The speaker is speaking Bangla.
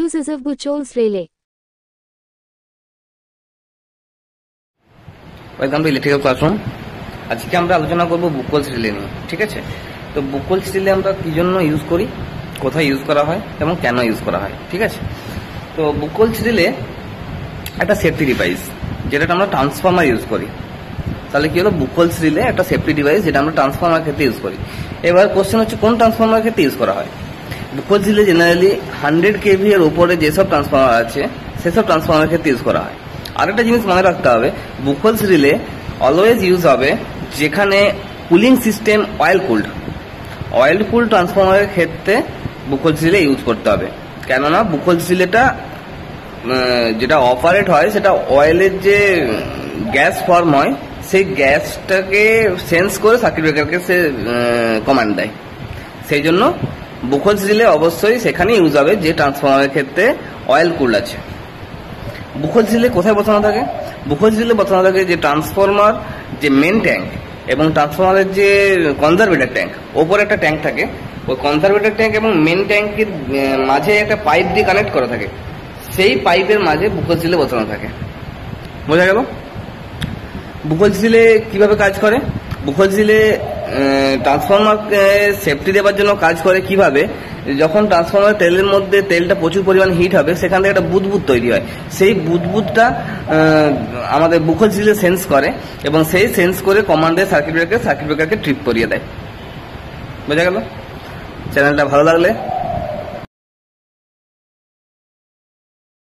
Uses of Buchholz relay. Welcome to electrical classroom. আজকে আমরা আলোচনা করব বুকহোলস রিলে নিয়ে, ঠিক আছে? তো বুকহোলস রিলে আমরা কি জন্য ইউজ করি, কোথায় ইউজ করা হয় এবং কেন ইউজ করা হয়, ঠিক আছে? তো বুকহোলস রিলে একটা সেফটি ডিভাইস যেটা আমরা ট্রান্সফর্মার ইউজ করি। তাহলে কি হলো, বুকহোলস রিলে একটা সেফটি ডিভাইস যেটা আমরা ট্রান্সফর্মার ক্ষেত্রে ইউজ করি। এবার কোশ্চেন হচ্ছে কোন ট্রান্সফর্মার ক্ষেত্রে ইউজ করা হয়। বুকহোলস রিলে জেনারেলি 100 kV এর উপরে যেসব ট্রান্সফর্মার আছে সেসব ট্রান্সফর্মার ক্ষেত্রে ইউজ করা হয়। আরেকটা জিনিস মনে রাখতে হবে, বুকহোলস রিলে অলওয়েজ ইউজ হবে যেখানে কুলিং সিস্টেম অয়েল কুলড ট্রান্সফর্মারের ক্ষেত্রে বুকহোলস রিলে ইউজ করতে হবে। কেননা বুকহোলস রিলেটা যেটা অপারেট হয় সেটা অয়েলের যে গ্যাস ফর্ম হয় সেই গ্যাসটাকে সেন্স করে সার্কিট ব্রেকারকে সে কমান্ড দেয়। সেই জন্য বুকহোলস রিলে অবশ্যই সেখানে ইউজ হবে যে ট্রান্সফর্মারের ক্ষেত্রে অয়েল কুলড আছে। বুকহোলস রিলে কোথায় বসানো থাকে? বুকহোলস রিলে বসানো থাকে যে ট্রান্সফর্মার যে মেন ট্যাঙ্ক এবং ট্রান্সফর্মারের যে কনজারভেটর ট্যাঙ্ক, ওপরে একটা ট্যাঙ্ক থাকে, ওই কনজারভেটর ট্যাঙ্ক এবং মেন ট্যাঙ্কের মাঝে একটা পাইপ দিয়ে কানেক্ট করা থাকে, সেই পাইপের মাঝে বুকহোলস রিলে বসানো থাকে। বোঝা গেল? বুকহোলস রিলে কিভাবে কাজ করে? বুকহোলস রিলে ট্রান্সফর্মারকে সেফটি দেওয়ার জন্য কাজ করে কিভাবে, যখন ট্রান্সফর্মার তেলের মধ্যে তেলটা প্রচুর পরিমাণ হিট হবে সেখান থেকে একটা বুদবুদ তৈরি হয়, সেই বুদবুদটা আমাদের বুকহোলস রিলে সেন্স করে এবং সেই সেন্স করে কমান্ডে সার্কিট ব্রেকারকে ট্রিপ করিয়ে দেয়। বোঝা গেল? চ্যানেলটা ভালো লাগলে